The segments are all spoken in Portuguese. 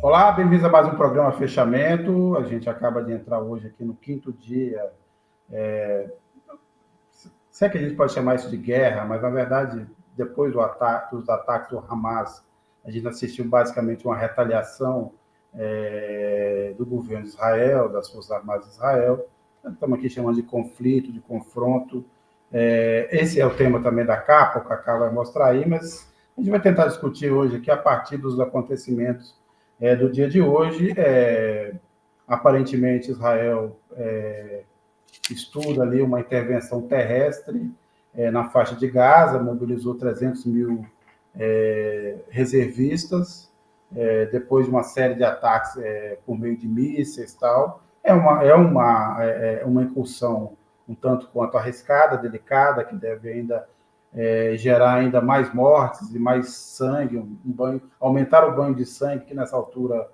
Olá, bem-vindos a mais um programa Fechamento. A gente acaba de entrar hoje aqui no quinto dia. Se é que a gente pode chamar isso de guerra, mas na verdade, depois dos ataques do Hamas, a gente assistiu basicamente uma retaliação do governo de Israel, das Forças Armadas de Israel. Estamos aqui chamando de conflito, de confronto. Esse é o tema também da capa, o Cacá vai mostrar aí, mas a gente vai tentar discutir hoje aqui a partir dos acontecimentos do dia de hoje. Aparentemente, Israel estuda ali uma intervenção terrestre na faixa de Gaza, mobilizou 300 mil reservistas, depois de uma série de ataques por meio de mísseis e tal. É uma incursão um tanto quanto arriscada, delicada, que deve ainda gerar ainda mais mortes e mais sangue, aumentar o banho de sangue, que nessa altura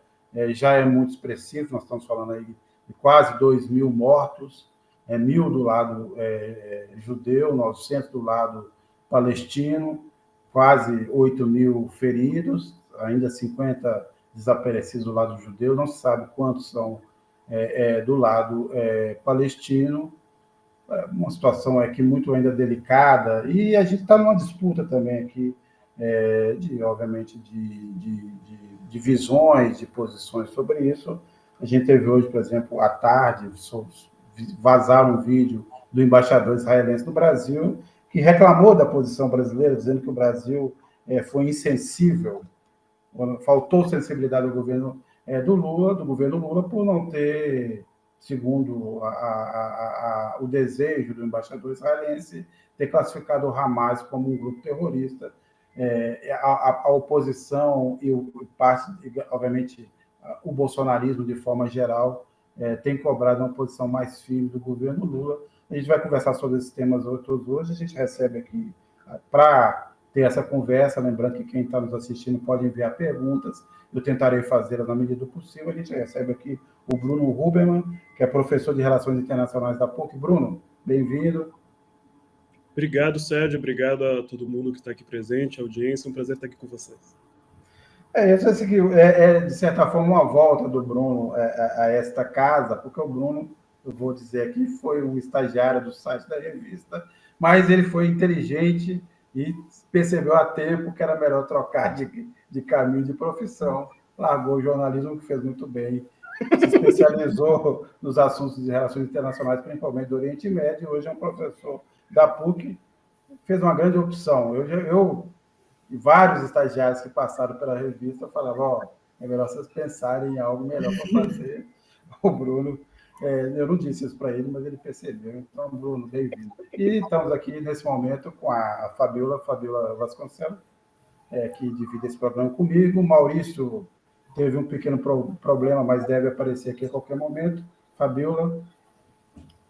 já é muito expressivo. Nós estamos falando aí de quase 2 mil mortos, 1.000 do lado judeu, 900 do lado palestino, quase 8 mil feridos, ainda 50 desaparecidos do lado judeu, não se sabe quantos são do lado palestino. Uma situação aqui muito ainda delicada, e a gente está numa disputa também aqui, obviamente, de visões, de posições sobre isso. A gente teve hoje, por exemplo, à tarde, vazaram um vídeo do embaixador israelense no Brasil, que reclamou da posição brasileira, dizendo que o Brasil foi insensível, faltou sensibilidade ao governo do governo Lula, por não ter, segundo o desejo do embaixador israelense, ter classificado o Hamas como um grupo terrorista. A oposição e obviamente, o bolsonarismo, de forma geral, tem cobrado uma posição mais firme do governo Lula. A gente vai conversar sobre esses temas outros hoje. A gente recebe aqui para ter essa conversa, lembrando que quem está nos assistindo pode enviar perguntas, eu tentarei fazê-las na medida do possível. A gente recebe aqui o Bruno Huberman, que é professor de Relações Internacionais da PUC. Bruno, bem-vindo. Obrigado, Sérgio, obrigado a todo mundo que está aqui presente, a audiência, é um prazer estar aqui com vocês. De certa forma, uma volta do Bruno a esta casa, porque o Bruno, eu vou dizer aqui, foi um estagiário do site da revista, mas ele foi inteligente e percebeu a tempo que era melhor trocar de caminho de profissão, largou o jornalismo, que fez muito bem, se especializou nos assuntos de relações internacionais, principalmente do Oriente Médio, hoje é um professor da PUC, fez uma grande opção. E vários estagiários que passaram pela revista falavam, é melhor vocês pensarem em algo melhor para fazer. O Bruno, eu não disse isso para ele, mas ele percebeu. Então, Bruno, bem-vindo. E estamos aqui, nesse momento, com a Fabiola Vasconcelos, que divide esse programa comigo. O Maurício teve um pequeno problema, mas deve aparecer aqui a qualquer momento. Fabiola.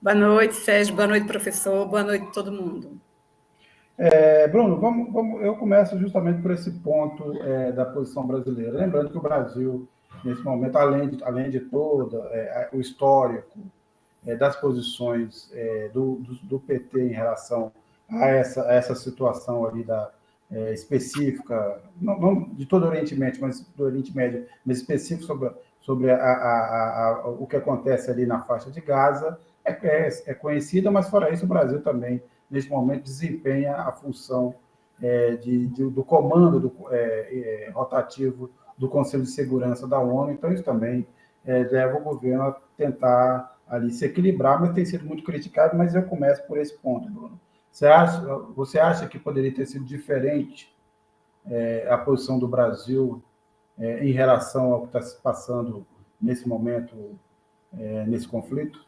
Boa noite, Sérgio. Boa noite, professor. Boa noite a todo mundo. Bruno, eu começo justamente por esse ponto da posição brasileira. Lembrando que o Brasil, nesse momento, além de todo o histórico das posições do PT em relação a essa situação ali específica, não de todo o Oriente Médio, mas específico sobre o que acontece ali na faixa de Gaza, é conhecida, mas fora isso, o Brasil também, neste momento, desempenha a função do comando rotativo do Conselho de Segurança da ONU. Então, isso também leva o governo a tentar ali se equilibrar, mas tem sido muito criticado. Mas eu começo por esse ponto, Bruno. Você acha que poderia ter sido diferente a posição do Brasil em relação ao que está se passando nesse momento, nesse conflito?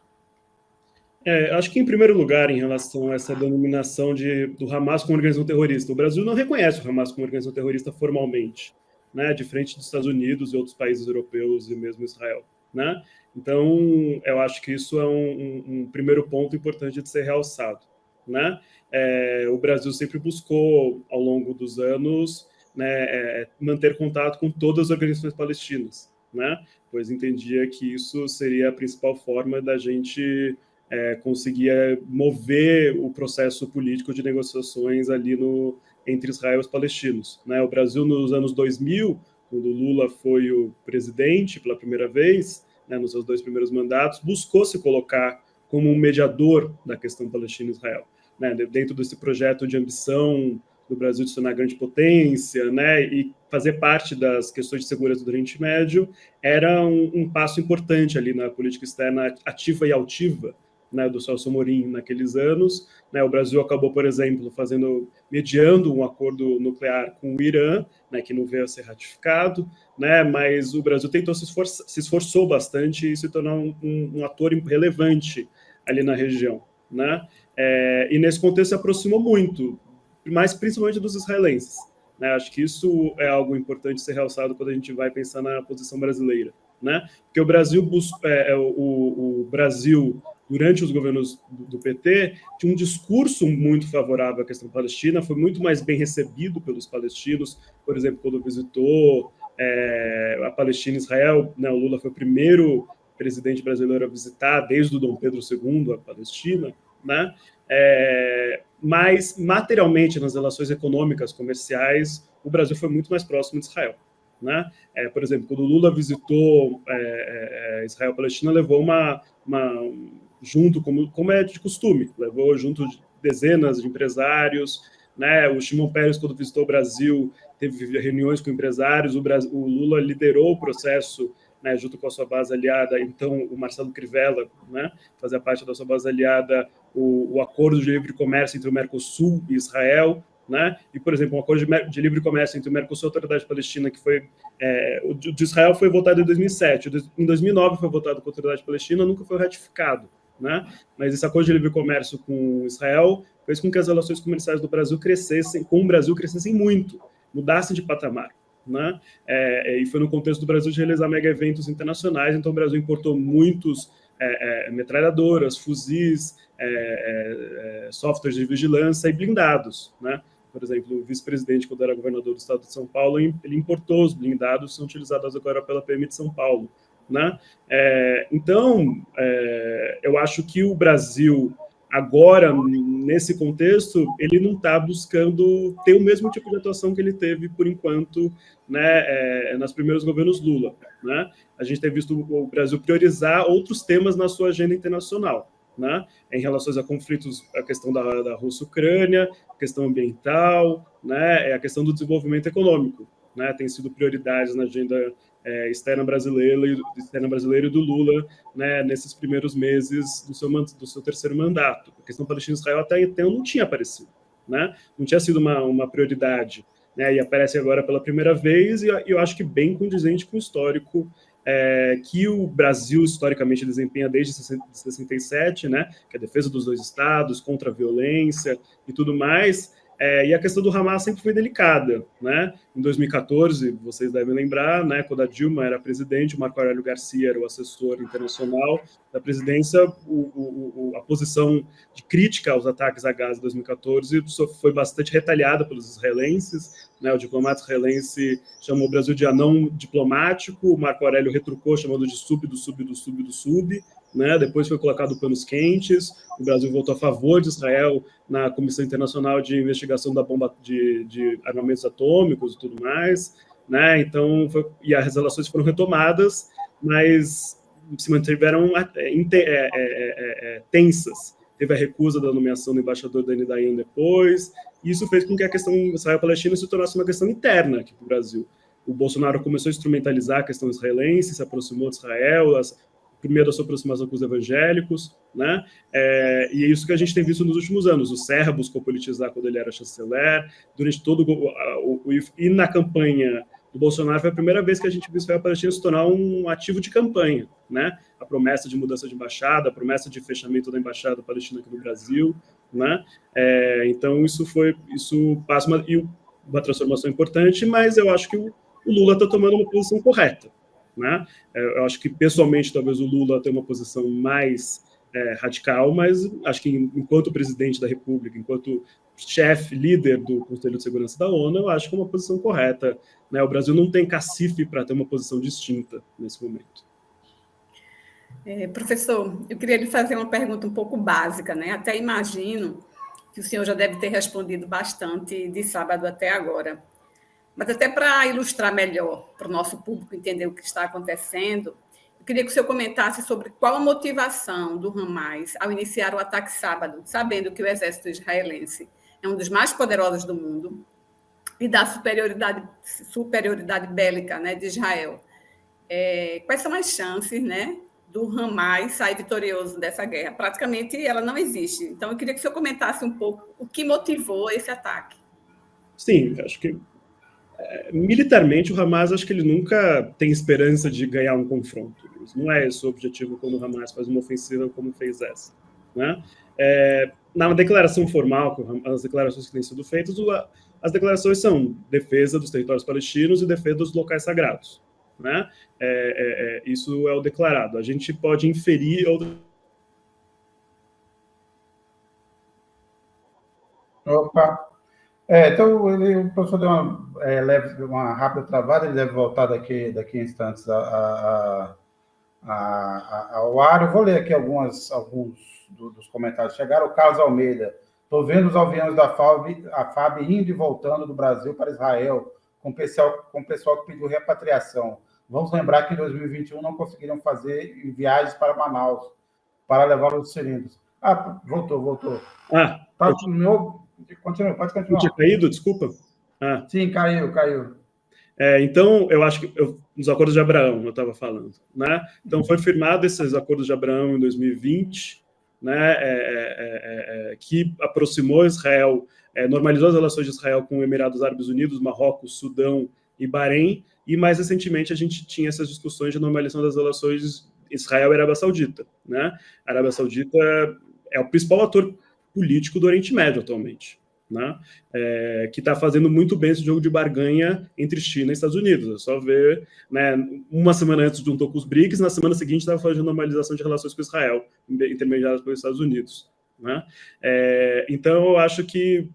Acho que, em primeiro lugar, em relação a essa denominação do Hamas como organização terrorista, o Brasil não reconhece o Hamas como organização terrorista formalmente, né, diferente dos Estados Unidos e outros países europeus e mesmo Israel, né? Então, eu acho que isso é um primeiro ponto importante de ser realçado, né? O Brasil sempre buscou, ao longo dos anos, né, manter contato com todas as organizações palestinas, né? Pois entendia que isso seria a principal forma da gente conseguia mover o processo político de negociações ali entre Israel e os palestinos, né? O Brasil, nos anos 2000, quando Lula foi o presidente pela primeira vez, né, nos seus 2 primeiros mandatos, buscou se colocar como um mediador da questão Palestina-Israel, né, dentro desse projeto de ambição do Brasil de se tornar grande potência, né, e fazer parte das questões de segurança do Oriente Médio era um passo importante ali na política externa ativa e altiva, né, do Celso Amorim naqueles anos, né. O Brasil acabou, por exemplo, mediando um acordo nuclear com o Irã, né, que não veio a ser ratificado, né, mas o Brasil tentou se esforçou bastante e se tornar um ator relevante ali na região, né. E nesse contexto se aproximou muito, mas principalmente dos israelenses, né. Acho que isso é algo importante ser realçado quando a gente vai pensar na posição brasileira, né, porque o Brasil o Brasil durante os governos do PT, tinha um discurso muito favorável à questão palestina, foi muito mais bem recebido pelos palestinos, por exemplo, quando visitou a Palestina e Israel, né, o Lula foi o primeiro presidente brasileiro a visitar, desde o Dom Pedro II, a Palestina, né, mas materialmente, nas relações econômicas, comerciais, o Brasil foi muito mais próximo de Israel, né? Por exemplo, quando o Lula visitou Israel e Palestina, levou junto, como é de costume, levou junto dezenas de empresários, né? O Shimon Peres, quando visitou o Brasil, teve reuniões com empresários, o Lula liderou o processo, né, junto com a sua base aliada, então o Marcelo Crivella, né, fazia parte da sua base aliada, o acordo de livre comércio entre o Mercosul e Israel, né? E, por exemplo, um acordo de livre comércio entre o Mercosul e a Autoridade Palestina, que foi o de Israel foi votado em 2007, em 2009 foi votado com a Autoridade Palestina, nunca foi ratificado, né? Mas esse acordo de livre comércio com Israel fez com que as relações comerciais do Brasil crescessem muito, mudassem de patamar, né? E foi no contexto do Brasil de realizar mega eventos internacionais, então o Brasil importou muitos metralhadoras, fuzis, softwares de vigilância e blindados, né? Por exemplo, o vice-presidente, quando era governador do estado de São Paulo, ele importou os blindados, são utilizados agora pela PM de São Paulo, né? Então, eu acho que o Brasil, agora, nesse contexto, ele não está buscando ter o mesmo tipo de atuação que ele teve, por enquanto, né, nos primeiros governos Lula, né? A gente tem visto o Brasil priorizar outros temas na sua agenda internacional, né, em relação a conflitos, a questão da Rússia-Ucrânia, a questão ambiental, né, a questão do desenvolvimento econômico, né, tem sido prioridades na agenda externa brasileira e do Lula, né, nesses primeiros meses do seu terceiro mandato. A questão Palestina-Israel até então não tinha aparecido, né, não tinha sido uma prioridade, né, e aparece agora pela primeira vez, e eu acho que bem condizente com o histórico que o Brasil historicamente desempenha desde 67, né, que é a defesa dos 2 estados, contra a violência e tudo mais, e a questão do Hamas sempre foi delicada, né? Em 2014, vocês devem lembrar, né, quando a Dilma era presidente, o Marco Aurélio Garcia era o assessor internacional da presidência, a posição de crítica aos ataques a Gaza em 2014 foi bastante retalhada pelos israelenses, né? O diplomata israelense chamou o Brasil de anão diplomático, o Marco Aurélio retrucou chamando de sub, né? Depois foi colocado panos quentes, o Brasil votou a favor de Israel na Comissão Internacional de Investigação da Bomba de Armamentos Atômicos e tudo mais, né? Então, e as relações foram retomadas, mas se mantiveram tensas. Teve a recusa da nomeação do embaixador Dani Dayan depois, e isso fez com que a questão Israel-Palestina se tornasse uma questão interna aqui para o Brasil. O Bolsonaro começou a instrumentalizar a questão israelense, se aproximou de Israel, primeiro a sua aproximação com os evangélicos, né? E é isso que a gente tem visto nos últimos anos. O Serra buscou politizar quando ele era chanceler, durante todo e na campanha do Bolsonaro foi a primeira vez que a gente viu Israel Palestina se tornar um ativo de campanha, né? A promessa de mudança de embaixada, a promessa de fechamento da embaixada palestina aqui no Brasil, né? Então isso passa uma transformação importante, mas eu acho que o Lula está tomando uma posição correta, né? Eu acho que, pessoalmente, talvez o Lula tenha uma posição mais radical, mas acho que, enquanto presidente da República, enquanto chefe, líder do Conselho de Segurança da ONU, eu acho que é uma posição correta, né? O Brasil não tem cacife para ter uma posição distinta nesse momento. Professor, eu queria lhe fazer uma pergunta um pouco básica, né? Até imagino que o senhor já deve ter respondido bastante de sábado até agora. Mas até para ilustrar melhor, para o nosso público entender o que está acontecendo, eu queria que o senhor comentasse sobre qual a motivação do Hamas ao iniciar o ataque sábado, sabendo que o exército israelense é um dos mais poderosos do mundo e da superioridade bélica, né, de Israel. Quais são as chances, né, do Hamas sair vitorioso dessa guerra? Praticamente ela não existe. Então, eu queria que o senhor comentasse um pouco o que motivou esse ataque. Sim, acho que militarmente o Hamas, acho que ele nunca tem esperança de ganhar um confronto. Não é esse o objetivo quando o Hamas faz uma ofensiva como fez essa, né? Na declaração formal, as declarações que têm sido feitas, as declarações são defesa dos territórios palestinos e defesa dos locais sagrados, né? Isso é o declarado. A gente pode inferir Opa! Então, o professor deu uma rápida travada, ele deve voltar daqui a instantes ao ar. Eu vou ler aqui alguns dos comentários que chegaram. O Carlos Almeida: estou vendo os aviões da FAB indo e voltando do Brasil para Israel, com o pessoal que pediu repatriação. Vamos lembrar que em 2021 não conseguiram fazer viagens para Manaus para levar os cilindros. Voltou. Tá, continua, pode continuar. Tinha caído, desculpa? Sim, caiu. Então, eu acho que nos acordos de Abraão, eu estava falando, né? Então, foi firmado esses acordos de Abraão em 2020, né? Que aproximou Israel, normalizou as relações de Israel com Emirados Árabes Unidos, Marrocos, Sudão e Bahrein, e mais recentemente a gente tinha essas discussões de normalização das relações Israel e Arábia Saudita, né? A Arábia Saudita é o principal ator político do Oriente Médio atualmente, né? Que está fazendo muito bem esse jogo de barganha entre China e Estados Unidos. É só ver, né, uma semana antes juntou com os BRICS, na semana seguinte estava fazendo normalização de relações com Israel, intermediadas pelos Estados Unidos, né? Então, eu acho que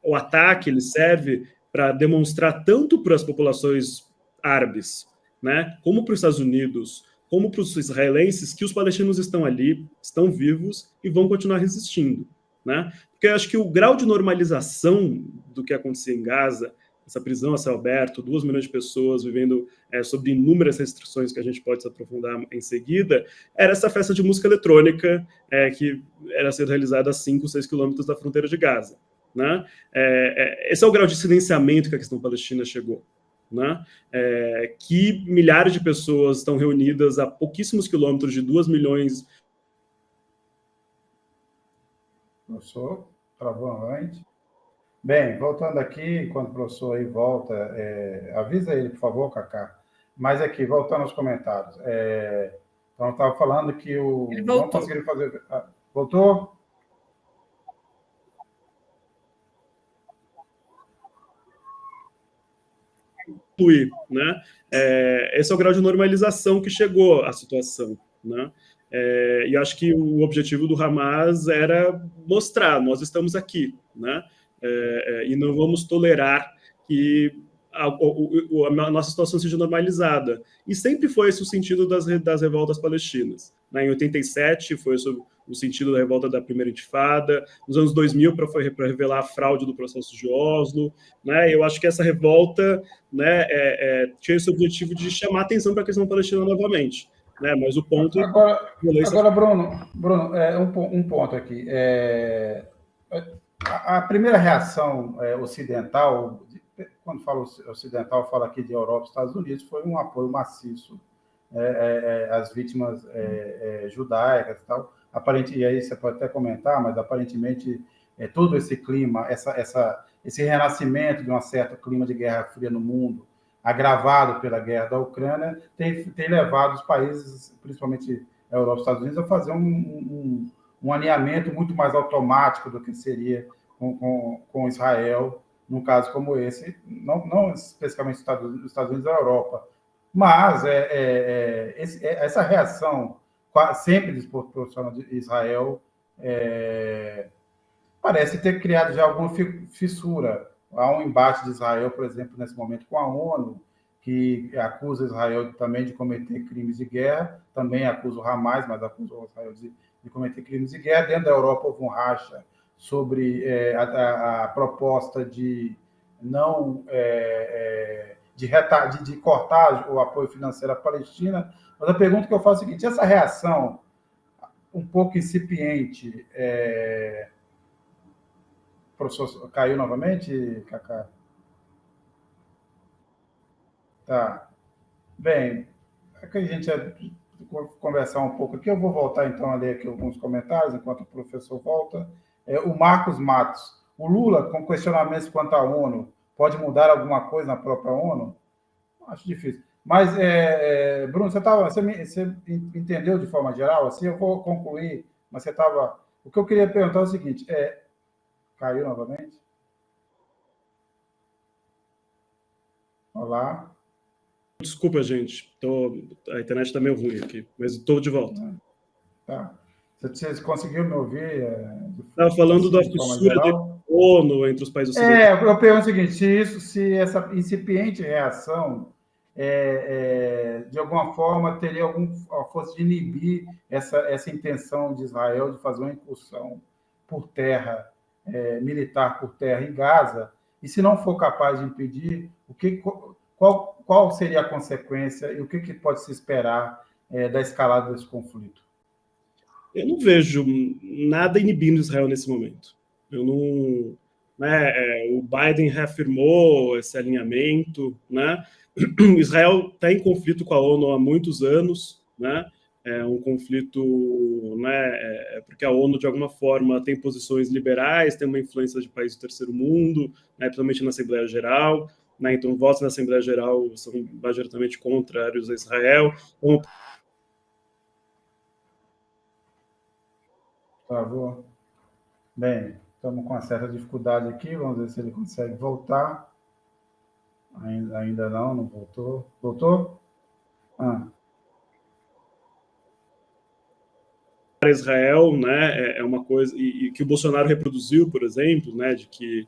o ataque ele serve para demonstrar tanto para as populações árabes, né, como para os Estados Unidos, como para os israelenses, que os palestinos estão ali, estão vivos e vão continuar resistindo, né? Porque eu acho que o grau de normalização do que acontecia em Gaza, essa prisão a céu aberto, 2 milhões de pessoas vivendo sob inúmeras restrições que a gente pode se aprofundar em seguida, era essa festa de música eletrônica que era sendo realizada a 5, 6 quilômetros da fronteira de Gaza, né? Esse é o grau de silenciamento que a questão palestina chegou, né? Que milhares de pessoas estão reunidas a pouquíssimos quilômetros de 2 milhões. Professor, travou novamente. Bem, voltando aqui, enquanto o professor aí volta, avisa ele, por favor, Cacá. Mas aqui, voltando aos comentários. Então, eu estava falando que não conseguiram fazer... Voltou? Né? Esse é o grau de normalização que chegou à situação, né? E acho que o objetivo do Hamas era mostrar, nós estamos aqui, né? E não vamos tolerar que a nossa situação seja normalizada. E sempre foi esse o sentido das revoltas palestinas, né? Em 87 foi o sentido da revolta da primeira intifada, nos anos 2000 para revelar a fraude do processo de Oslo, né? Eu acho que essa revolta, né, tinha esse objetivo de chamar atenção para a questão palestina novamente, né? Mas o ponto... Agora, Bruno, um ponto aqui. A primeira reação ocidental, quando falo ocidental, falo aqui de Europa e Estados Unidos, foi um apoio maciço às vítimas judaicas e tal. E aí você pode até comentar, mas aparentemente todo esse clima, esse renascimento de um certo clima de Guerra Fria no mundo, agravado pela guerra da Ucrânia, tem levado os países, principalmente a Europa e os Estados Unidos, a fazer um alinhamento muito mais automático do que seria com Israel, num caso como esse, não especificamente os Estados Unidos e a Europa. Mas essa reação sempre desproporcional de Israel parece ter criado já alguma fissura. Há um embate de Israel, por exemplo, nesse momento com a ONU, que acusa Israel também de cometer crimes de guerra, também acusa o Hamas, mas acusa o Israel de cometer crimes de guerra. Dentro da Europa houve um racha sobre a proposta de não de cortar o apoio financeiro à Palestina, mas a pergunta que eu faço é a seguinte: essa reação um pouco incipiente, o professor caiu novamente, Cacá? Tá. Bem, é que a gente ia conversar um pouco aqui. Eu vou voltar, então, a ler aqui alguns comentários, enquanto o professor volta. O Marcos Matos. O Lula, com questionamentos quanto à ONU, pode mudar alguma coisa na própria ONU? Acho difícil. Mas, Bruno, você entendeu de forma geral? Assim, eu vou concluir, mas você estava... O que eu queria perguntar é o seguinte, caiu novamente? Olá. Desculpa, gente. A internet está meio ruim aqui, mas estou de volta. Tá. Você conseguiu me ouvir? Estava falando da fissura da ONU entre os países ocidentais. Eu pergunto o seguinte: se essa incipiente reação, de alguma forma, teria a força de inibir essa intenção de Israel de fazer uma incursão por terra, militar por terra em Gaza, e se não for capaz de impedir, qual seria a consequência e o que pode se esperar da escalada desse conflito? Eu não vejo nada inibindo Israel nesse momento. Eu não, o Biden reafirmou esse alinhamento, né? Israel está em conflito com a ONU há muitos anos, né? É um conflito, porque a ONU de alguma forma tem posições liberais, tem uma influência de países do terceiro mundo, né? Principalmente na Assembleia Geral, né? Então votos na Assembleia Geral são majoritariamente contrários a Israel. Então, por favor. Bem, estamos com uma certa dificuldade aqui, vamos ver se ele consegue voltar. Ainda não voltou. Voltou? Para Israel, né, é uma coisa e que o Bolsonaro reproduziu, por exemplo, né, de que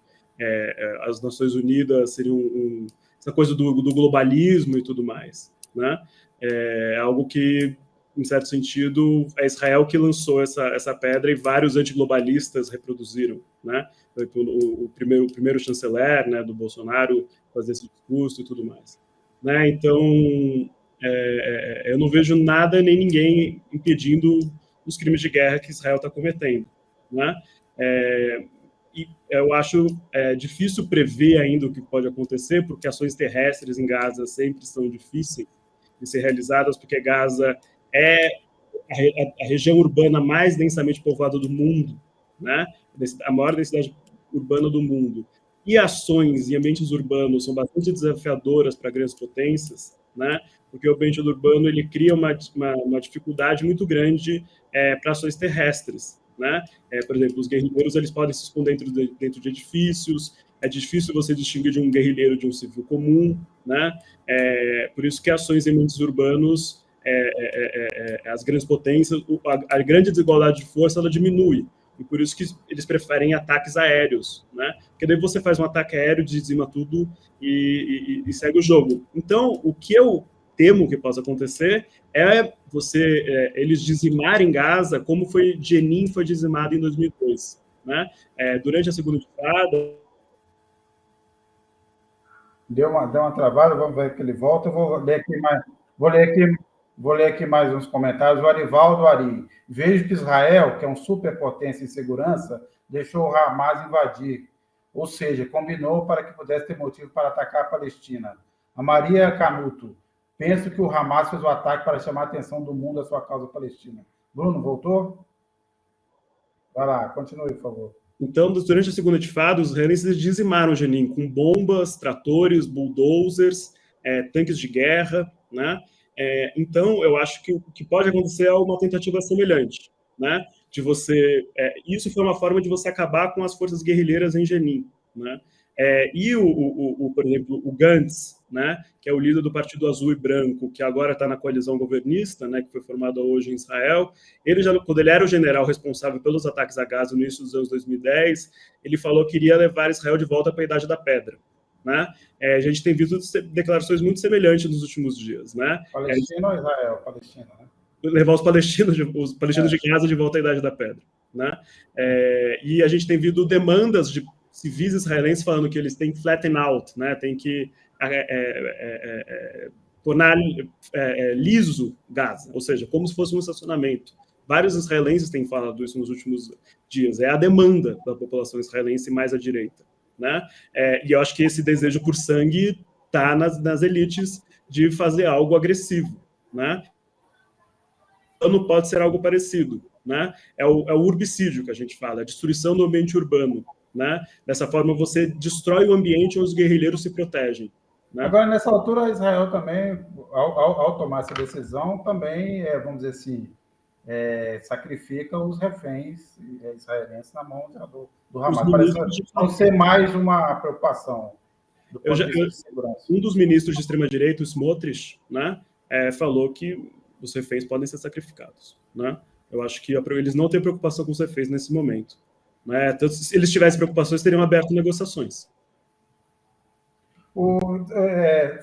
as Nações Unidas seriam essa coisa do globalismo e tudo mais, né? É algo que, em certo sentido, é Israel que lançou essa pedra e vários antiglobalistas reproduziram, né? O primeiro chanceler, né, do Bolsonaro fazer esse discurso e tudo mais, né? Então, eu não vejo nada nem ninguém impedindo os crimes de guerra que Israel está cometendo, né? E eu acho difícil prever ainda o que pode acontecer, porque ações terrestres em Gaza sempre são difíceis de ser realizadas, porque Gaza é a região urbana mais densamente povoada do mundo, né? A maior densidade urbana do mundo. E ações em ambientes urbanos são bastante desafiadoras para grandes potências, né? Porque o ambiente urbano ele cria uma dificuldade muito grande para ações terrestres, né? Por exemplo, os guerrilheiros eles podem se esconder dentro de edifícios, é difícil você distinguir de um guerrilheiro de um civil comum, né? Por isso que ações em ambientes urbanos as grandes potências, a grande desigualdade de força, ela diminui. E por isso que eles preferem ataques aéreos, né? Porque daí você faz um ataque aéreo, dizima tudo e segue o jogo. Então, o que eu temo que possa acontecer é eles dizimarem Gaza como Jenin foi dizimado em 2002, né? Durante a segunda intifada. Deu uma travada, vamos ver que ele volta. Eu vou ler aqui mais. Vou ler aqui mais uns comentários. O Arivaldo Ari. Vejo que Israel, que é uma superpotência em segurança, deixou o Hamas invadir. Ou seja, combinou para que pudesse ter motivo para atacar a Palestina. A Maria Canuto. Penso que o Hamas fez o ataque para chamar a atenção do mundo à sua causa palestina. Bruno, voltou? Vai lá, continue, por favor. Então, durante a segunda intifada, os israelenses dizimaram Jenin com bombas, tratores, bulldozers, tanques de guerra, né? Então, eu acho que o que pode acontecer é uma tentativa semelhante, né? De você, isso foi uma forma de você acabar com as forças guerrilheiras em Jenin, né? Por exemplo, o Gantz, né, que é o líder do Partido Azul e Branco, que agora está na coalizão governista, né, que foi formada hoje em Israel, quando ele era o general responsável pelos ataques a Gaza no início dos anos 2010, ele falou que iria levar Israel de volta para a Idade da Pedra. Né? A gente tem visto declarações muito semelhantes nos últimos dias. Né? Palestina ou Israel? Palestina, né? Levar os palestinos de Gaza de volta à Idade da Pedra. Né? E a gente tem visto demandas de civis israelenses falando que eles têm que flatten out, né? Tem que tornar liso Gaza, ou seja, como se fosse um estacionamento. Vários israelenses têm falado isso nos últimos dias. É a demanda da população israelense mais à direita, né? E eu acho que esse desejo por sangue está nas elites de fazer algo agressivo, né? Não pode ser algo parecido, né? É o urbicídio que a gente fala, a destruição do ambiente urbano, né? Dessa forma você destrói o ambiente onde os guerrilheiros se protegem, né? Agora, nessa altura, Israel também, ao tomar essa decisão, também, vamos dizer assim, sacrifica os reféns israelenses na mão do Hamas. Parece não ser mais uma preocupação do ponto de vista de segurança. Um dos ministros de extrema-direita, o Smotrich, né, falou que os reféns podem ser sacrificados, né? Eu acho que eles não têm preocupação com os reféns nesse momento, né? Então, se eles tivessem preocupações, teriam aberto negociações.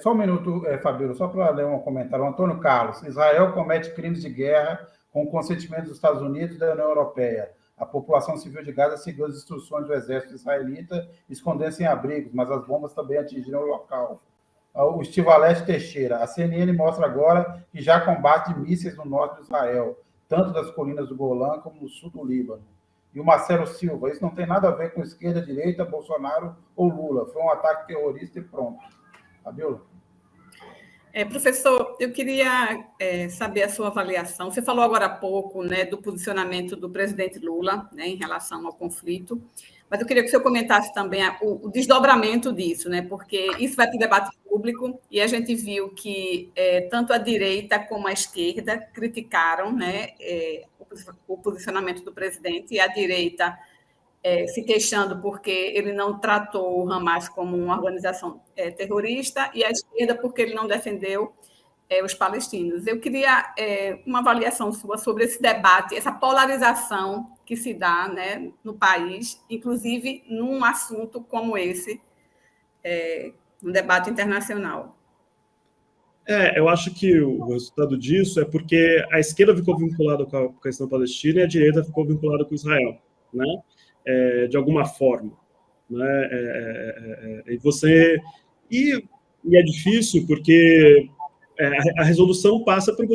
Só um minuto, Fabíola, só para ler um comentário. O Antônio Carlos: Israel comete crimes de guerra com o consentimento dos Estados Unidos e da União Europeia. A população civil de Gaza seguiu as instruções do exército israelita, escondendo-se em abrigos, mas as bombas também atingiram o local. O Estivalete Teixeira: a CNN mostra agora que já combate mísseis no norte de Israel, tanto das colinas do Golã como no sul do Líbano. E o Marcelo Silva: isso não tem nada a ver com esquerda, direita, Bolsonaro ou Lula. Foi um ataque terrorista e pronto. Fabíola? Professor, eu queria saber a sua avaliação. Você falou agora há pouco, né, do posicionamento do presidente Lula, né, em relação ao conflito, mas eu queria que o senhor comentasse também o desdobramento disso, né, porque isso vai para o debate público e a gente viu que tanto a direita como a esquerda criticaram, né, o posicionamento do presidente, e a direita se queixando porque ele não tratou o Hamas como uma organização terrorista, e a esquerda porque ele não defendeu os palestinos. Eu queria uma avaliação sua sobre esse debate, essa polarização que se dá, né, no país, inclusive num assunto como esse, no debate internacional. Eu acho que o resultado disso é porque a esquerda ficou vinculada com a questão palestina e a direita ficou vinculada com Israel, né? De alguma forma, né? E é difícil porque a resolução passa por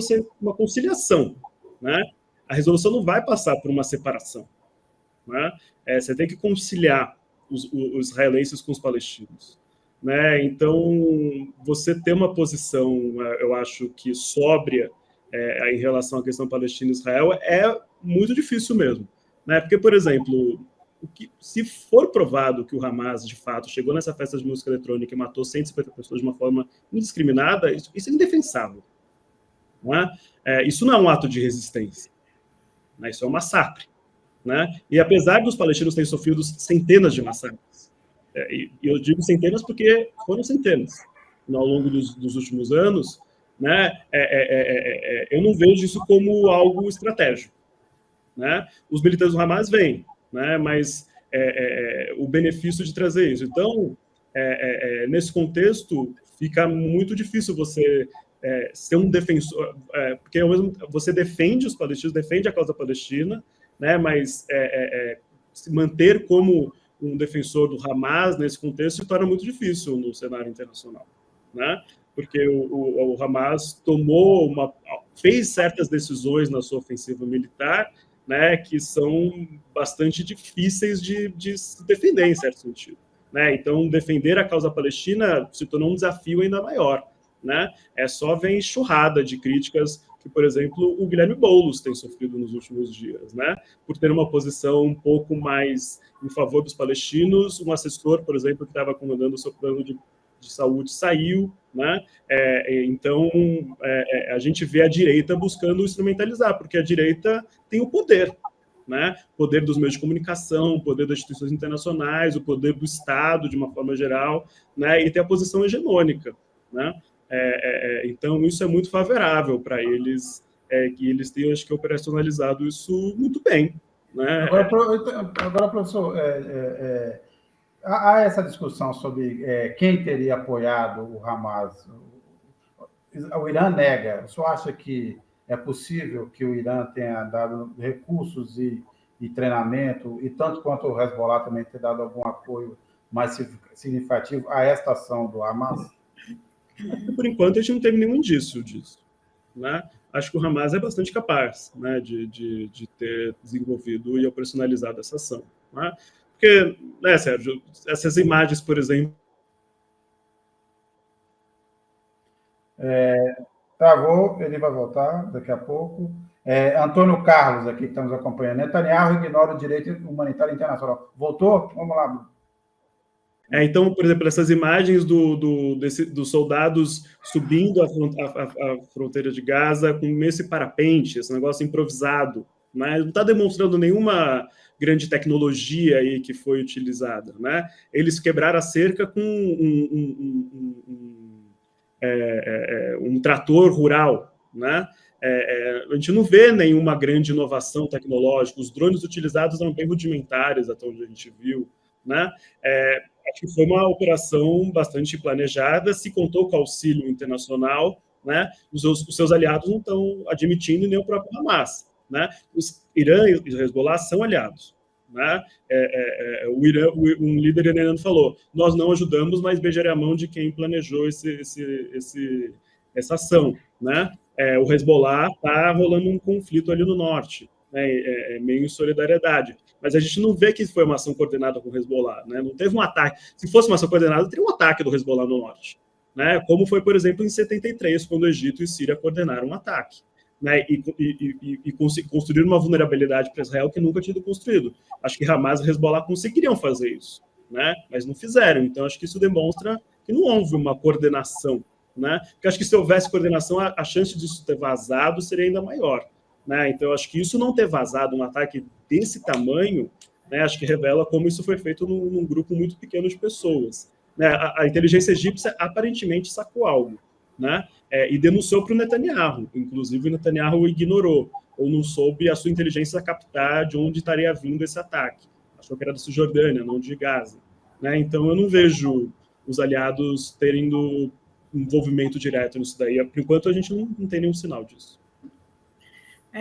uma conciliação, né? A resolução não vai passar por uma separação, né? Você tem que conciliar os israelenses com os palestinos, né? Então, você ter uma posição, eu acho que sóbria em relação à questão Palestina e Israel é muito difícil mesmo, né? Porque, por exemplo, se for provado que o Hamas, de fato, chegou nessa festa de música eletrônica e matou 150 pessoas de uma forma indiscriminada, isso é indefensável, não é? Isso não é um ato de resistência, né? Isso é um massacre, né? E apesar dos palestinos terem sofrido centenas de massacres, e eu digo centenas porque foram centenas ao longo dos últimos anos, né? Eu não vejo isso como algo estratégico, né? Os militantes do Hamas vêm, né? Mas o benefício de trazer isso. Então, nesse contexto, fica muito difícil você ser um defensor, porque você defende os palestinos, defende a causa palestina, né? Mas se manter como um defensor do Hamas nesse contexto se torna muito difícil no cenário internacional, né? Porque o Hamas fez certas decisões na sua ofensiva militar, né, que são bastante difíceis de se defender, em certo sentido, né? Então, defender a causa palestina se tornou um desafio ainda maior, né? Só vem enxurrada de críticas que, por exemplo, o Guilherme Boulos tem sofrido nos últimos dias, né? Por ter uma posição um pouco mais em favor dos palestinos. Um assessor, por exemplo, que estava comandando o seu plano de saúde saiu, né? Então, a gente vê a direita buscando instrumentalizar, porque a direita tem o poder, né? O poder dos meios de comunicação, o poder das instituições internacionais, o poder do Estado, de uma forma geral, né? E tem a posição hegemônica, né? Então, isso é muito favorável para eles, que eles tenham, acho que, operacionalizado isso muito bem, né? Agora, professor, há essa discussão sobre quem teria apoiado o Hamas. O Irã nega. O senhor acha que é possível que o Irã tenha dado recursos e e treinamento, e tanto quanto o Hezbollah também ter dado algum apoio mais significativo a esta ação do Hamas? Por enquanto, a gente não teve nenhum indício disso, né? Acho que o Hamas é bastante capaz, né, de ter desenvolvido e operacionalizado essa ação, né? Porque, né, Sérgio, essas imagens, por exemplo... Travou, ele vai voltar daqui a pouco. Antônio Carlos, aqui que estamos acompanhando. Netanyahu ignora o direito humanitário internacional. Voltou? Vamos lá, Bruno. Então, por exemplo, essas imagens dos soldados subindo a fronteira de Gaza com esse parapente, esse negócio improvisado, né? Não está demonstrando nenhuma grande tecnologia aí que foi utilizada, né? Eles quebraram a cerca com um trator rural, né? A gente não vê nenhuma grande inovação tecnológica. Os drones utilizados eram bem rudimentares, até onde a gente viu, né? Acho que foi uma operação bastante planejada, se contou com auxílio internacional, né? Os seus aliados não estão admitindo, nem o próprio Hamas, né? Os Irã e o Hezbollah são aliados, né? Um líder iraniano falou: nós não ajudamos, mas beijarei a mão de quem planejou essa ação, né? O Hezbollah está rolando um conflito ali no norte, né? Meio em solidariedade. Mas a gente não vê que foi uma ação coordenada com o Hezbollah, né? Não teve um ataque. Se fosse uma ação coordenada, teria um ataque do Hezbollah no norte, né? Como foi, por exemplo, em 73, quando o Egito e Síria coordenaram um ataque, né? E construíram uma vulnerabilidade para Israel que nunca tinha sido construído. Acho que Hamas e Hezbollah conseguiriam fazer isso, né? Mas não fizeram. Então, acho que isso demonstra que não houve uma coordenação, né? Porque acho que se houvesse coordenação, a chance disso ter vazado seria ainda maior, né? Então, acho que isso não ter vazado, um ataque desse tamanho, né, acho que revela como isso foi feito num grupo muito pequeno de pessoas, né? A inteligência egípcia aparentemente sacou algo, né? E denunciou para o Netanyahu. Inclusive, o Netanyahu ignorou, ou não soube a sua inteligência captar de onde estaria vindo esse ataque. Achou que era da Cisjordânia, não de Gaza, né? Então, eu não vejo os aliados terem envolvimento direto nisso daí. Por enquanto, a gente não tem nenhum sinal disso.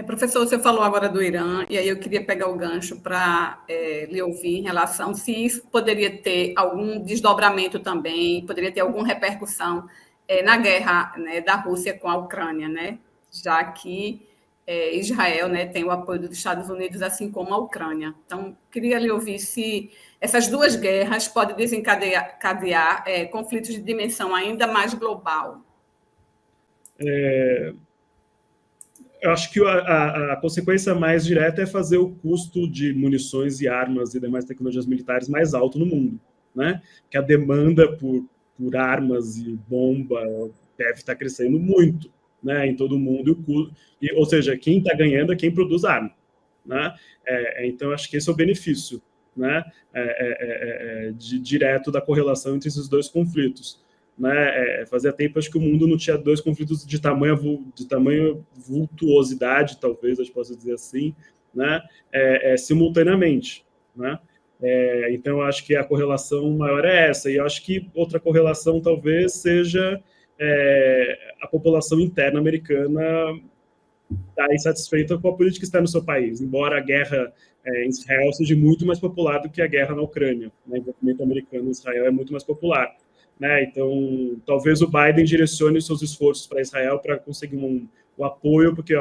Professor, você falou agora do Irã, e aí eu queria pegar o gancho para lhe ouvir em relação se isso poderia ter algum desdobramento também, poderia ter alguma repercussão na guerra, né, da Rússia com a Ucrânia, né? Já que Israel, né, tem o apoio dos Estados Unidos, assim como a Ucrânia. Então, queria lhe ouvir se essas duas guerras podem desencadear conflitos de dimensão ainda mais global. Eu acho que a consequência mais direta é fazer o custo de munições e armas e demais tecnologias militares mais alto no mundo, né? Que a demanda por armas e bomba deve estar crescendo muito, né? Em todo o mundo. Ou seja, quem está ganhando é quem produz arma, né? Então, acho que esse é o benefício, né? Direto da correlação entre esses dois conflitos. Né? Fazia tempo, acho que o mundo não tinha dois conflitos de tamanha vultuosidade, talvez, a gente possa dizer assim, né? Simultaneamente, né? Então, acho que a correlação maior é essa, e eu acho que outra correlação talvez seja a população interna americana estar insatisfeita com a política que está no seu país, embora a guerra em Israel seja muito mais popular do que a guerra na Ucrânia, né? O envolvimento americano em Israel é muito mais popular. Né? Então, talvez o Biden direcione seus esforços para Israel para conseguir o apoio, porque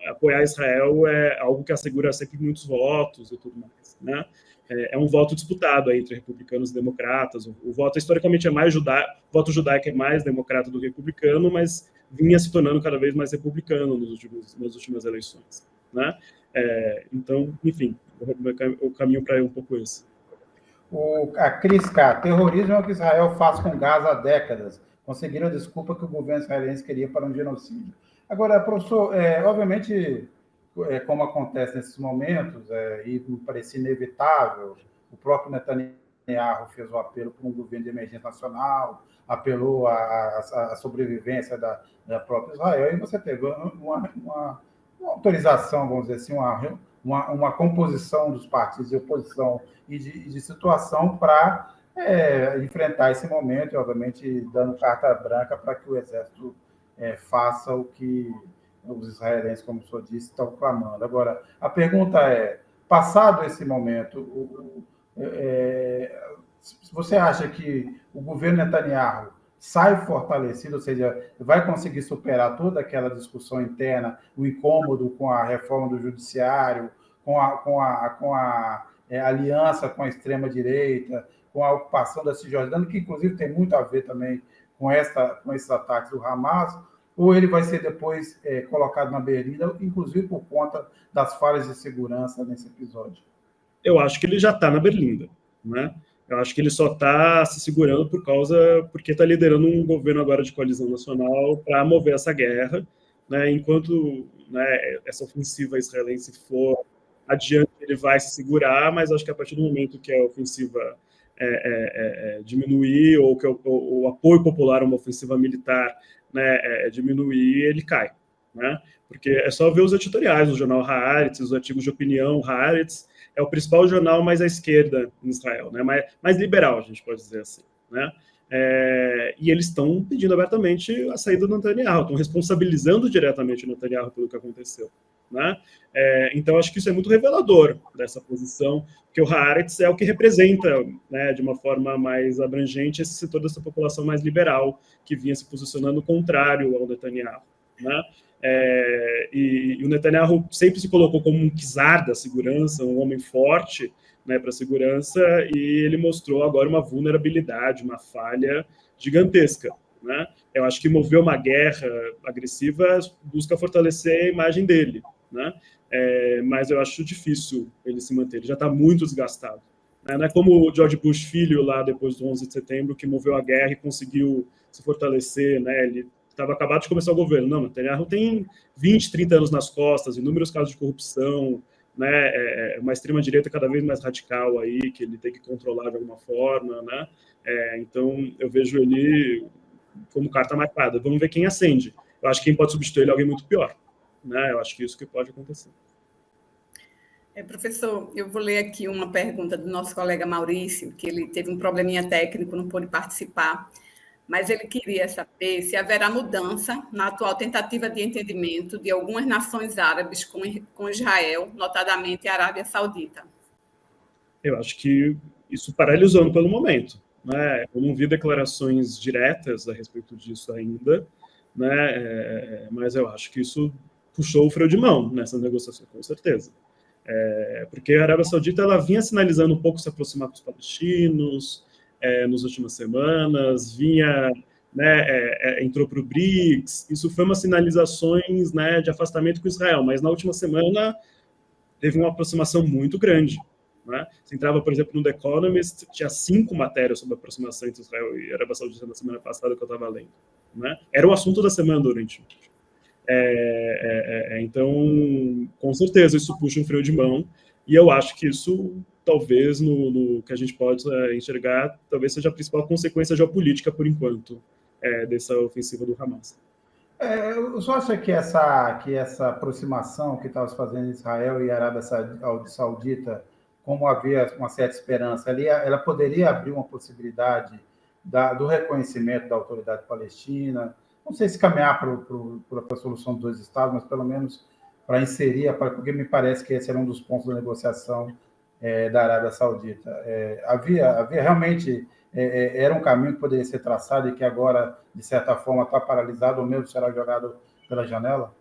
apoiar Israel é algo que assegura sempre muitos votos e tudo mais. Né? É um voto disputado entre republicanos e democratas. O voto historicamente é mais judaico, o voto judaico é mais democrata do que republicano, mas vinha se tornando cada vez mais republicano nas últimas eleições. Né? Então, enfim, o caminho para ir um pouco esse. A Cris K. Terrorismo é o que Israel faz com Gaza há décadas. Conseguiram a desculpa que o governo israelense queria para um genocídio. Agora, professor, obviamente, como acontece nesses momentos, e me parecia inevitável, o próprio Netanyahu fez o apelo por um governo de emergência nacional, apelou à sobrevivência da própria Israel, e você teve uma autorização, vamos dizer assim, uma composição dos partidos de oposição e de situação para enfrentar esse momento, e, obviamente, dando carta branca para que o Exército faça o que os israelenses, como o senhor disse, estão clamando. Agora, a pergunta é, passado esse momento, você acha que o governo Netanyahu sai fortalecido, ou seja, vai conseguir superar toda aquela discussão interna, o incômodo com a reforma do judiciário, com a aliança com a extrema-direita, com a ocupação da Cisjordânia, que inclusive tem muito a ver também com esses ataques do Hamas, ou ele vai ser depois colocado na berlinda, inclusive por conta das falhas de segurança nesse episódio? Eu acho que ele já está na berlinda, né? Eu acho que ele só está se segurando porque está liderando um governo agora de coalizão nacional para mover essa guerra, né? Enquanto, né, essa ofensiva israelense for adiante, ele vai se segurar, mas acho que a partir do momento que a ofensiva diminuir, ou que o apoio popular a uma ofensiva militar, né, diminuir, ele cai, né? Porque é só ver os editoriais do jornal Haaretz, os artigos de opinião. Haaretz é o principal jornal mais à esquerda em Israel, né? mais liberal, a gente pode dizer assim, né? E eles estão pedindo abertamente a saída do Netanyahu, estão responsabilizando diretamente o Netanyahu pelo que aconteceu, né? Então, acho que isso é muito revelador dessa posição, porque o Haaretz é o que representa, né, de uma forma mais abrangente, esse setor dessa população mais liberal, que vinha se posicionando contrário ao Netanyahu, né? E o Netanyahu sempre se colocou como um czar da segurança, um homem forte, né, para a segurança, e ele mostrou agora uma vulnerabilidade, uma falha gigantesca, né? Eu acho que mover uma guerra agressiva busca fortalecer a imagem dele, né? Mas eu acho difícil ele se manter, ele já está muito desgastado, né? Não é como o George Bush filho lá depois do 11 de setembro, que moveu a guerra e conseguiu se fortalecer, né? Ele estava acabado de começar o governo. Não, Netanyahu tem 20, 30 anos nas costas, inúmeros casos de corrupção, né? Uma extrema-direita cada vez mais radical aí, que ele tem que controlar de alguma forma, né? Então, eu vejo ele como carta marcada. Vamos ver quem acende. Eu acho que quem pode substituir ele é alguém muito pior, né? Eu acho que isso que pode acontecer. Professor, eu vou ler aqui uma pergunta do nosso colega Maurício, que ele teve um probleminha técnico, não pôde participar, mas ele queria saber se haverá mudança na atual tentativa de entendimento de algumas nações árabes com Israel, notadamente a Arábia Saudita. Eu acho que isso paralisou pelo momento, né? Eu não vi declarações diretas a respeito disso ainda, né? Mas eu acho que isso puxou o freio de mão nessas negociações, com certeza. Porque a Arábia Saudita ela vinha sinalizando um pouco se aproximar dos palestinos, nas últimas semanas, né, entrou para o BRICS, isso foi umas sinalizações, né, de afastamento com Israel, mas na última semana teve uma aproximação muito grande, né? Você entrava, por exemplo, no The Economist, tinha 5 matérias sobre a aproximação entre Israel e Arábia Saudita na semana passada que eu estava lendo, né? Era o assunto da semana do Oriente Médio. Então, com certeza, isso puxa um freio de mão, e eu acho que isso, talvez, no que a gente pode enxergar, talvez seja a principal consequência geopolítica, por enquanto, dessa ofensiva do Hamas. Eu só acho que essa aproximação que estava se fazendo em Israel e Arábia Saudita, como havia uma certa esperança ali, ela poderia abrir uma possibilidade do reconhecimento da autoridade palestina, não sei se caminhar para a solução dos 2 estados, mas pelo menos para inserir, porque me parece que esse era um dos pontos da negociação da Arábia Saudita. Havia realmente, era um caminho que poderia ser traçado e que agora, de certa forma, está paralisado ou mesmo será jogado pela janela?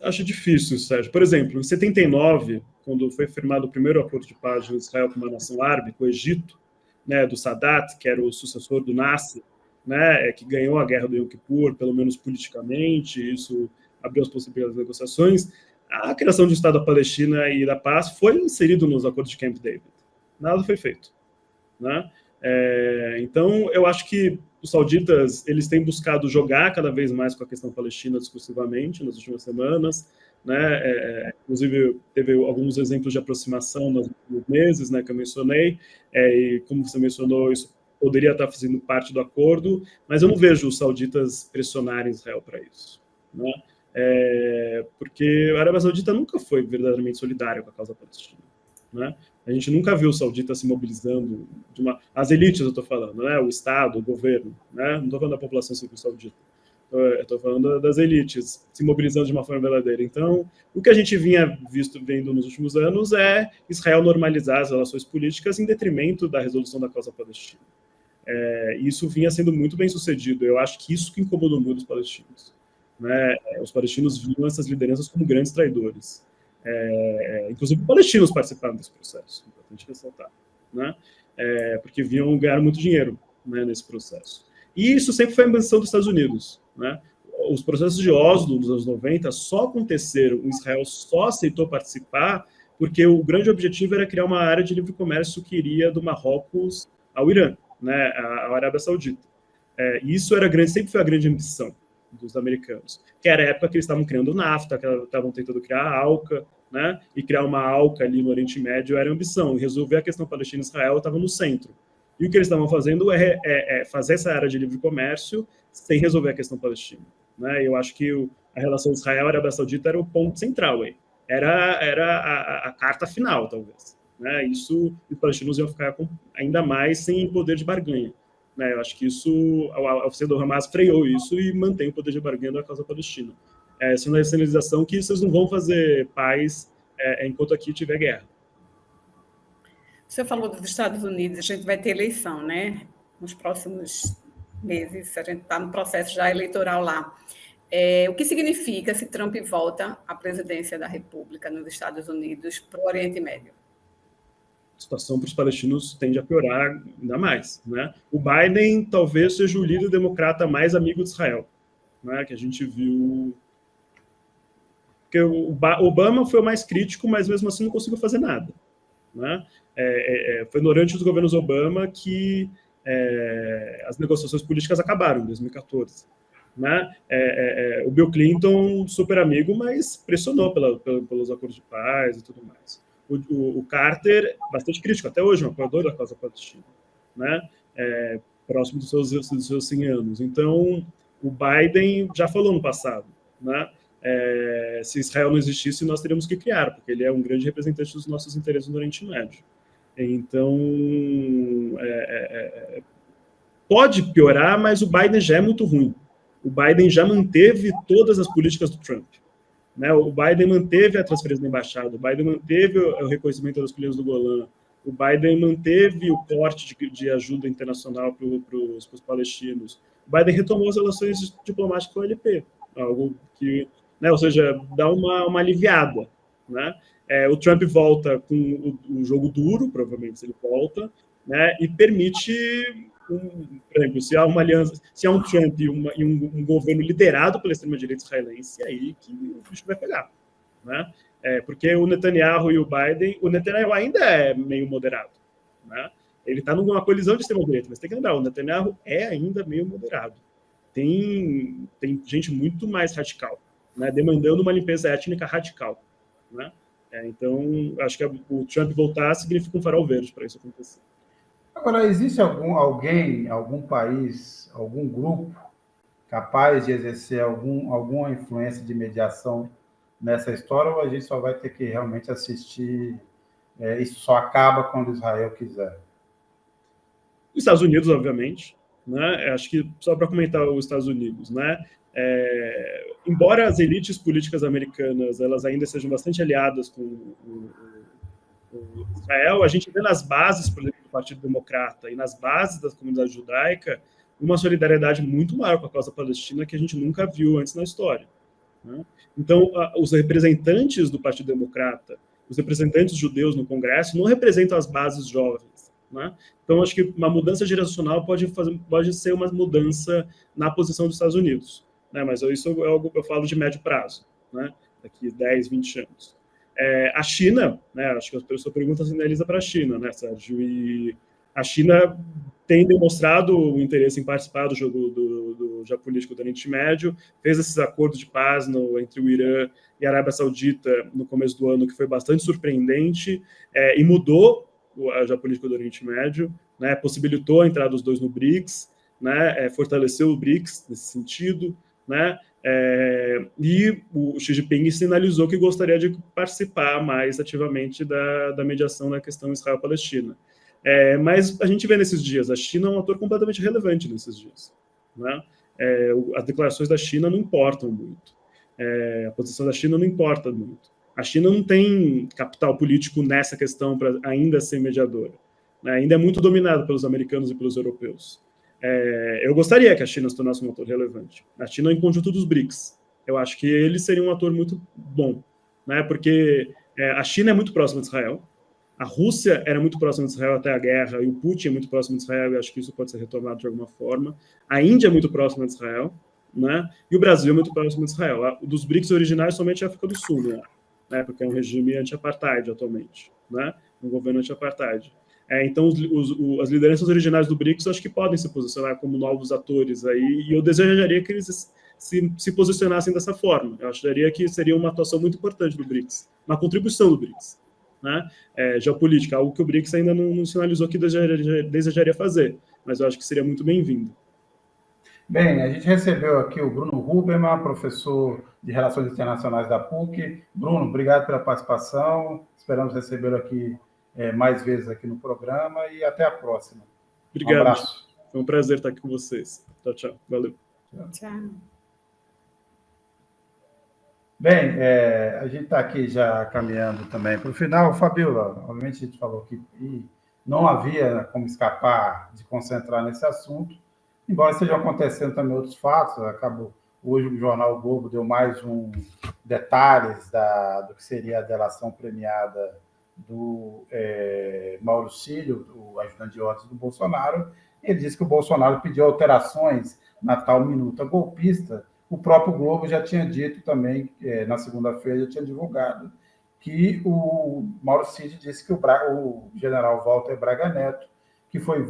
Acho difícil, Sérgio. Por exemplo, em 79, quando foi firmado o primeiro acordo de paz de Israel com uma nação árabe, com o Egito, né, do Sadat, que era o sucessor do Nasser, né, que ganhou a guerra do Yom Kippur, pelo menos politicamente, isso abriu as possibilidades de negociações. A criação de Estado da Palestina e da paz foi inserido nos acordos de Camp David. Nada foi feito, né? Então, eu acho que os sauditas eles têm buscado jogar cada vez mais com a questão palestina discursivamente nas últimas semanas, né? Inclusive, teve alguns exemplos de aproximação nos últimos meses, né, que eu mencionei, e como você mencionou, isso poderia estar fazendo parte do acordo, mas eu não vejo os sauditas pressionarem Israel para isso, né? Porque a Arábia Saudita nunca foi verdadeiramente solidária com a causa palestina, né? A gente nunca viu os sauditas se mobilizando, as elites eu estou falando, né? O Estado, o governo, né? Não estou falando da população civil saudita. Eu estou falando das elites se mobilizando de uma forma verdadeira. Então, o que a gente vendo nos últimos anos é Israel normalizar as relações políticas em detrimento da resolução da causa palestina. Isso vinha sendo muito bem sucedido. Eu acho que isso que incomodou muito os palestinos. Né? Os palestinos viam essas lideranças como grandes traidores. Inclusive, palestinos participaram desse processo, importante ressaltar. Né? Porque ganhar muito dinheiro, né, nesse processo. E isso sempre foi a ambição dos Estados Unidos. Né? Os processos de Oslo dos anos 90 só aconteceram, o Israel só aceitou participar porque o grande objetivo era criar uma área de livre comércio que iria do Marrocos ao Irã, né, à Arábia Saudita. Isso sempre foi a grande ambição dos americanos, que era a época que eles estavam criando o NAFTA, que estavam tentando criar a ALCA, né, e criar uma ALCA ali no Oriente Médio era a ambição, e resolver a questão Palestina-Israel estava no centro. E o que eles estavam fazendo é fazer essa área de livre comércio sem resolver a questão palestina. Né? Eu acho que a relação Israel-Arábia Saudita era o ponto central aí. Era a carta final, talvez. Né? Isso, os palestinos iam ficar ainda mais sem poder de barganha. Né? Eu acho que a oficina do Hamas freou isso e mantém o poder de barganha da causa palestina. Essa é uma sinalização que vocês não vão fazer paz enquanto aqui tiver guerra. Você falou dos Estados Unidos, a gente vai ter eleição, né? Nos próximos meses, a gente está no processo já eleitoral lá. O que significa se Trump volta à presidência da República nos Estados Unidos para o Oriente Médio? A situação para os palestinos tende a piorar ainda mais. Né? O Biden talvez seja o líder democrata mais amigo de Israel, né? Que a gente viu. Porque o Obama foi o mais crítico, mas mesmo assim não conseguiu fazer nada. Né? Foi durante os governos Obama que as negociações políticas acabaram, em 2014. Né? O Bill Clinton, super amigo, mas pressionou pelos acordos de paz e tudo mais. O Carter, bastante crítico, até hoje, um apoiador da causa palestina. Né? Próximo dos seus 100 anos. Então, o Biden já falou no passado, né? Se Israel não existisse, nós teríamos que criar, porque ele é um grande representante dos nossos interesses no Oriente Médio. Então, pode piorar, mas o Biden já é muito ruim. O Biden já manteve todas as políticas do Trump. Né? O Biden manteve a transferência da embaixada, o Biden manteve o reconhecimento das colinas do Golã, o Biden manteve o corte de ajuda internacional para os palestinos. O Biden retomou as relações diplomáticas com a OLP, algo que, né, ou seja, dá uma aliviada. Né? O Trump volta com o jogo duro, provavelmente se ele volta, né, e permite, por exemplo, se há uma aliança, se há um Trump e um governo liderado pela extrema-direita israelense, é aí que o bicho vai pegar. Né? Porque o Netanyahu e o Biden, o Netanyahu ainda é meio moderado. Né? Ele está numa colisão de extrema-direita, mas tem que lembrar, o Netanyahu é ainda meio moderado. Tem gente muito mais radical, né, demandando uma limpeza étnica radical. Né? Então, acho que o Trump voltar significa um farol verde para isso acontecer. Agora, existe algum país, algum grupo capaz de exercer alguma influência de mediação nessa história, ou a gente só vai ter que realmente assistir, isso só acaba quando Israel quiser? Os Estados Unidos, obviamente. Né? Acho que, só para comentar os Estados Unidos, né? Embora as elites políticas americanas elas ainda sejam bastante aliadas com o Israel, a gente vê nas bases, por exemplo, do Partido Democrata e nas bases da comunidade judaica uma solidariedade muito maior com a causa palestina que a gente nunca viu antes na história. Né? Então, os representantes do Partido Democrata, os representantes judeus no Congresso não representam as bases jovens. Né? Então, acho que uma mudança geracional pode ser uma mudança na posição dos Estados Unidos. Né? Mas isso é algo que eu falo de médio prazo, né? Daqui 10, 20 anos. A China, né? Acho que a sua pergunta sinaliza para a China, né, Sérgio? E a China tem demonstrado o interesse em participar do jogo do geopolítico do Oriente Médio, fez esses acordos de paz entre o Irã e a Arábia Saudita no começo do ano, que foi bastante surpreendente, e mudou a geopolítica do Oriente Médio, né? Possibilitou a entrada dos dois no BRICS, né? Fortaleceu o BRICS nesse sentido, né? E o Xi Jinping sinalizou que gostaria de participar mais ativamente da mediação na questão Israel-Palestina. Mas a gente vê nesses dias, a China é um ator completamente relevante nesses dias. Né? as declarações da China não importam muito. A posição da China não importa muito. A China não tem capital político nessa questão para ainda ser mediadora, né? Ainda é muito dominada pelos americanos e pelos europeus. Eu gostaria que a China se tornasse um ator relevante. A China em conjunto dos BRICS. Eu acho que ele seria um ator muito bom, né? Porque a China é muito próxima de Israel, a Rússia era muito próxima de Israel até a guerra, e o Putin é muito próximo de Israel, e acho que isso pode ser retomado de alguma forma. A Índia é muito próxima de Israel, né? E o Brasil é muito próximo de Israel. Dos BRICS originais, somente a África do Sul, né? Porque é um regime anti-apartheid atualmente, né? Um governo anti-apartheid. Então, as lideranças originais do BRICS acho que podem se posicionar como novos atores aí, e eu desejaria que eles se posicionassem dessa forma. Eu acharia que seria uma atuação muito importante do BRICS, uma contribuição do BRICS, né? Geopolítica, algo que o BRICS ainda não sinalizou que desejaria fazer, mas eu acho que seria muito bem-vindo. Bem, a gente recebeu aqui o Bruno Huberman, professor de Relações Internacionais da PUC. Bruno, obrigado pela participação. Esperamos recebê-lo aqui mais vezes aqui no programa e até a próxima. Obrigado. Um abraço. Foi um prazer estar aqui com vocês. Tchau, tchau. Valeu. Tchau. Bem, a gente está aqui já caminhando também para o final. Fabíola, obviamente a gente falou que não havia como escapar de concentrar nesse assunto, embora estejam acontecendo também outros fatos. Hoje o jornal o Globo deu mais detalhes do que seria a delação premiada do Mauro Cílio, o ajudante de ordens do Bolsonaro. Ele disse que o Bolsonaro pediu alterações na tal minuta golpista. O próprio Globo já tinha dito também, na segunda-feira, já tinha divulgado, que o Mauro Cid disse que o general Walter Braga Neto, que foi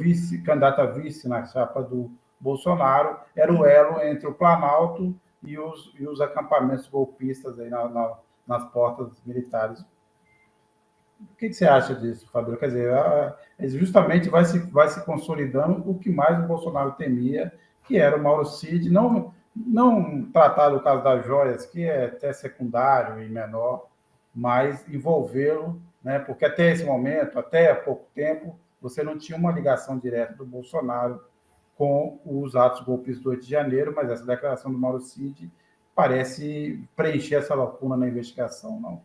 candidato a vice na chapa do Bolsonaro, era o elo entre o Planalto e os acampamentos golpistas aí nas portas militares. O que você acha disso, Fabíola? Quer dizer, justamente vai se consolidando o que mais o Bolsonaro temia, que era o Mauro Cid, não tratar do caso das joias, que é até secundário e menor, mas envolvê-lo, né? Porque até esse momento, até há pouco tempo, você não tinha uma ligação direta do Bolsonaro com os atos golpistas do 8 de janeiro, mas essa declaração do Mauro Cid parece preencher essa lacuna na investigação, não?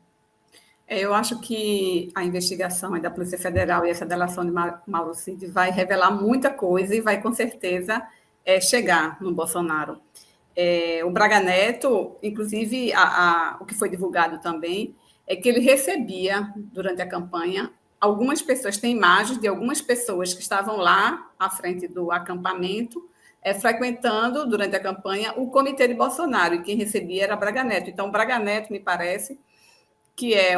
Eu acho que a investigação da Polícia Federal e essa delação de Mauro Cid vai revelar muita coisa e vai, com certeza, chegar no Bolsonaro. O Braga Neto, inclusive, o que foi divulgado também, é que ele recebia, durante a campanha, algumas pessoas, tem imagens de algumas pessoas que estavam lá à frente do acampamento, frequentando, durante a campanha, o comitê de Bolsonaro, e quem recebia era Braga Neto. Então, Braga Neto, me parece, que é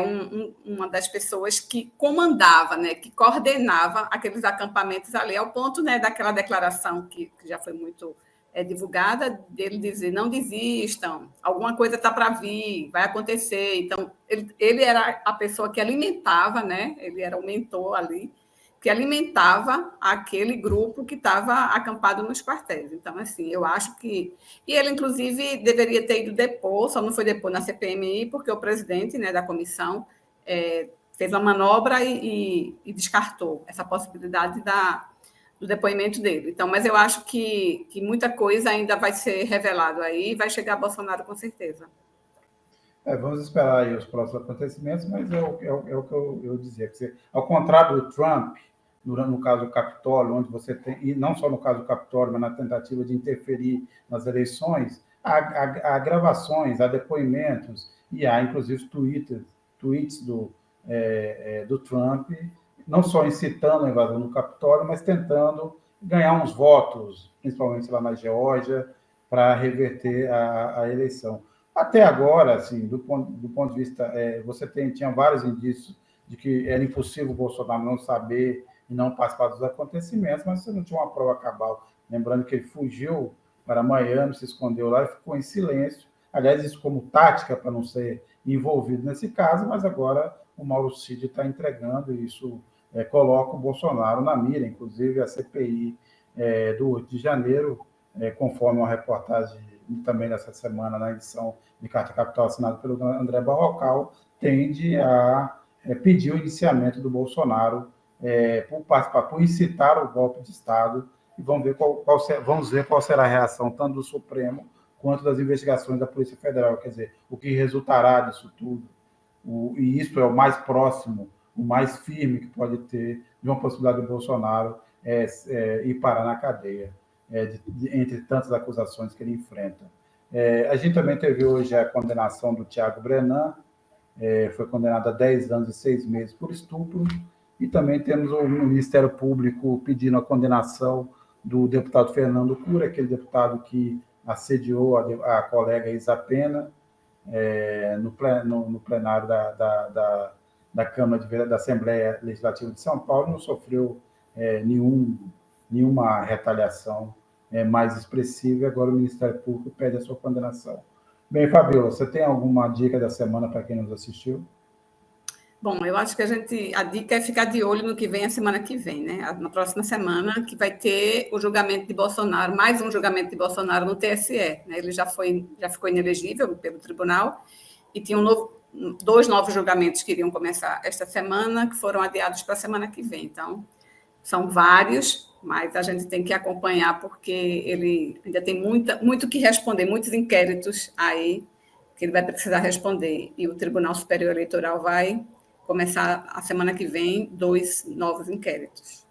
uma das pessoas que comandava, né, que coordenava aqueles acampamentos ali, ao ponto, né, daquela declaração que já foi muito divulgada, dele dizer, não desistam, alguma coisa está para vir, vai acontecer. Então, ele era a pessoa que alimentava, né, ele era o mentor ali, que alimentava aquele grupo que estava acampado nos quartéis. Então, assim, eu acho que... E ele, inclusive, deveria ter ido depor, só não foi depor na CPMI, porque o presidente, né, da comissão fez uma manobra e descartou essa possibilidade do depoimento dele. Então, mas eu acho que muita coisa ainda vai ser revelado aí e vai chegar a Bolsonaro com certeza. Vamos esperar aí os próximos acontecimentos, mas é o que eu dizia. Que ao contrário do Trump, no caso do Capitólio, onde você tem, e não só no caso do Capitólio, mas na tentativa de interferir nas eleições, há gravações, há depoimentos, e há, inclusive, tweets do Trump, não só incitando a invasão do Capitólio, mas tentando ganhar uns votos, principalmente lá na Geórgia, para reverter a eleição. Até agora, assim, do ponto de vista, você tinha vários indícios de que era impossível o Bolsonaro não saber e não participar dos acontecimentos, mas você não tinha uma prova cabal. Lembrando que ele fugiu para Miami, se escondeu lá e ficou em silêncio. Aliás, isso como tática para não ser envolvido nesse caso, mas agora o Mauro Cid está entregando, e isso coloca o Bolsonaro na mira, inclusive a CPI do 8 de janeiro, conforme uma reportagem também nessa semana, na edição de Carta Capital assinada pelo André Barrocal, tende a pedir o indiciamento do Bolsonaro por incitar o golpe de Estado e vamos ver qual será a reação tanto do Supremo quanto das investigações da Polícia Federal, quer dizer, o que resultará disso tudo. E isso é o mais próximo, o mais firme que pode ter de uma possibilidade do Bolsonaro ir parar na cadeia, entre tantas acusações que ele enfrenta. A gente também teve hoje a condenação do Thiago Brenan, foi condenado a 10 anos e 6 meses por estupro, e também temos o Ministério Público pedindo a condenação do deputado Fernando Cury, aquele deputado que assediou a colega Isa Pena no plenário da Câmara da Assembleia Legislativa de São Paulo, não sofreu nenhuma retaliação mais expressiva, e agora o Ministério Público pede a sua condenação. Bem, Fabiola, você tem alguma dica da semana para quem nos assistiu? Bom, eu acho que a dica é ficar de olho no que vem a semana que vem, né? Na próxima semana, que vai ter o julgamento de Bolsonaro, mais um julgamento de Bolsonaro no TSE, né? Ele já ficou inelegível pelo tribunal, e tinha 2 novos julgamentos que iriam começar esta semana, que foram adiados para a semana que vem. Então, são vários, mas a gente tem que acompanhar, porque ele ainda tem muito que responder, muitos inquéritos aí que ele vai precisar responder, e o Tribunal Superior Eleitoral vai começar a semana que vem 2 novos inquéritos.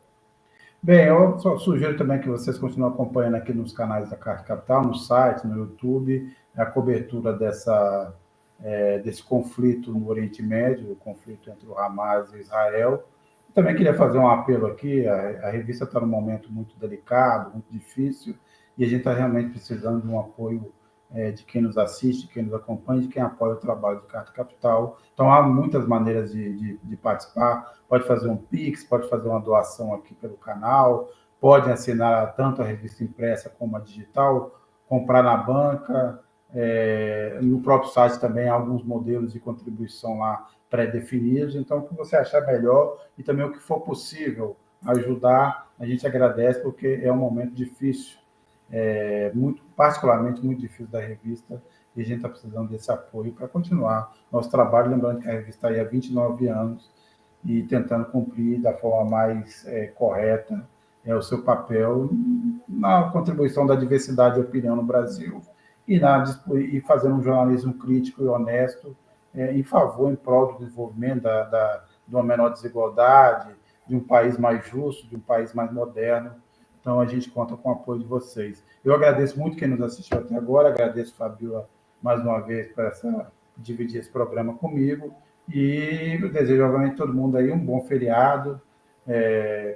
Bem, eu só sugiro também que vocês continuem acompanhando aqui nos canais da Carta Capital, no site, no YouTube, a cobertura desse conflito no Oriente Médio, o conflito entre o Hamas e Israel. Também queria fazer um apelo aqui, a revista está num momento muito delicado, muito difícil, e a gente está realmente precisando de um apoio de quem nos assiste, de quem nos acompanha, de quem apoia o trabalho do Carta Capital. Então, há muitas maneiras de participar. Pode fazer um Pix, pode fazer uma doação aqui pelo canal, pode assinar tanto a revista impressa como a digital, comprar na banca. No próprio site também há alguns modelos de contribuição lá pré-definidos. Então, o que você achar melhor e também o que for possível ajudar, a gente agradece, porque é um momento difícil, particularmente muito difícil da revista, e a gente está precisando desse apoio para continuar nosso trabalho, lembrando que a revista está aí há 29 anos e tentando cumprir da forma mais correta o seu papel na contribuição da diversidade de opinião no Brasil e fazendo um jornalismo crítico e honesto em prol do desenvolvimento de uma menor desigualdade, de um país mais justo, de um país mais moderno. Então, a gente conta com o apoio de vocês. Eu agradeço muito quem nos assistiu até agora, agradeço, Fabiola, mais uma vez, por dividir esse programa comigo, e eu desejo, obviamente, todo mundo aí um bom feriado,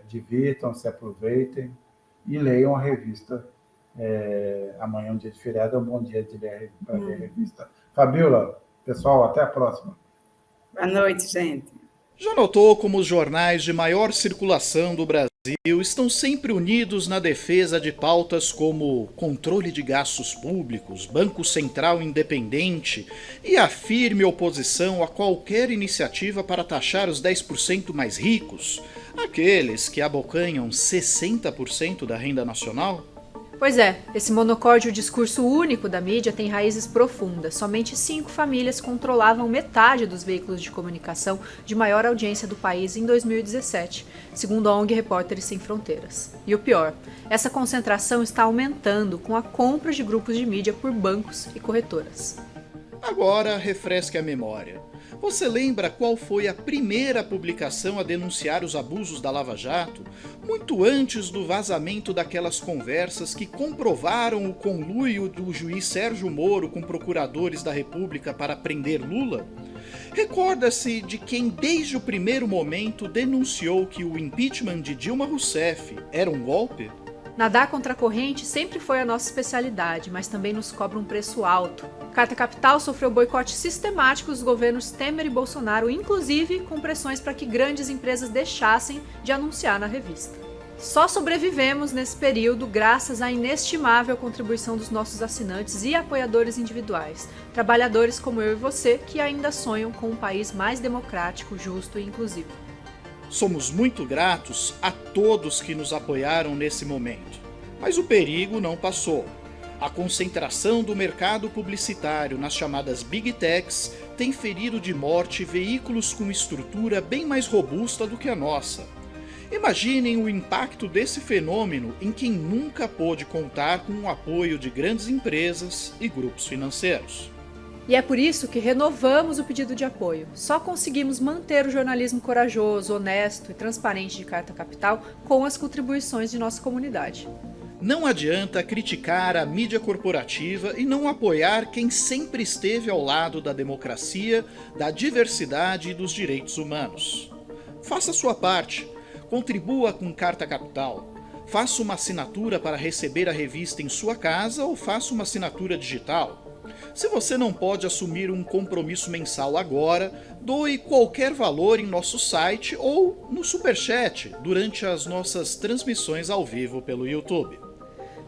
divirtam-se, aproveitem e leiam a revista. Amanhã é um dia de feriado, é um bom dia para ler a revista. Fabiola, pessoal, até a próxima. Boa noite, gente. Já notou como os jornais de maior circulação do Brasil estão sempre unidos na defesa de pautas como controle de gastos públicos, Banco Central independente e a firme oposição a qualquer iniciativa para taxar os 10% mais ricos, aqueles que abocanham 60% da renda nacional? Pois é, esse monocórdio discurso único da mídia tem raízes profundas. Somente 5 famílias controlavam metade dos veículos de comunicação de maior audiência do país em 2017, segundo a ONG Repórteres Sem Fronteiras. E o pior, essa concentração está aumentando com a compra de grupos de mídia por bancos e corretoras. Agora, refresque a memória. Você lembra qual foi a primeira publicação a denunciar os abusos da Lava Jato? Muito antes do vazamento daquelas conversas que comprovaram o conluio do juiz Sérgio Moro com procuradores da República para prender Lula? Recorda-se de quem desde o primeiro momento denunciou que o impeachment de Dilma Rousseff era um golpe? Nadar contra a corrente sempre foi a nossa especialidade, mas também nos cobra um preço alto. Carta Capital sofreu boicote sistemático dos governos Temer e Bolsonaro, inclusive com pressões para que grandes empresas deixassem de anunciar na revista. Só sobrevivemos nesse período graças à inestimável contribuição dos nossos assinantes e apoiadores individuais, trabalhadores como eu e você que ainda sonham com um país mais democrático, justo e inclusivo. Somos muito gratos a todos que nos apoiaram nesse momento. Mas o perigo não passou. A concentração do mercado publicitário nas chamadas Big Techs tem ferido de morte veículos com estrutura bem mais robusta do que a nossa. Imaginem o impacto desse fenômeno em quem nunca pôde contar com o apoio de grandes empresas e grupos financeiros. E é por isso que renovamos o pedido de apoio. Só conseguimos manter o jornalismo corajoso, honesto e transparente de Carta Capital com as contribuições de nossa comunidade. Não adianta criticar a mídia corporativa e não apoiar quem sempre esteve ao lado da democracia, da diversidade e dos direitos humanos. Faça sua parte. Contribua com Carta Capital. Faça uma assinatura para receber a revista em sua casa ou faça uma assinatura digital. Se você não pode assumir um compromisso mensal agora, doe qualquer valor em nosso site ou no Superchat durante as nossas transmissões ao vivo pelo YouTube.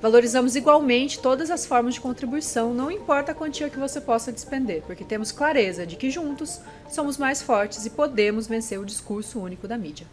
Valorizamos igualmente todas as formas de contribuição, não importa a quantia que você possa despender, porque temos clareza de que juntos somos mais fortes e podemos vencer o discurso único da mídia.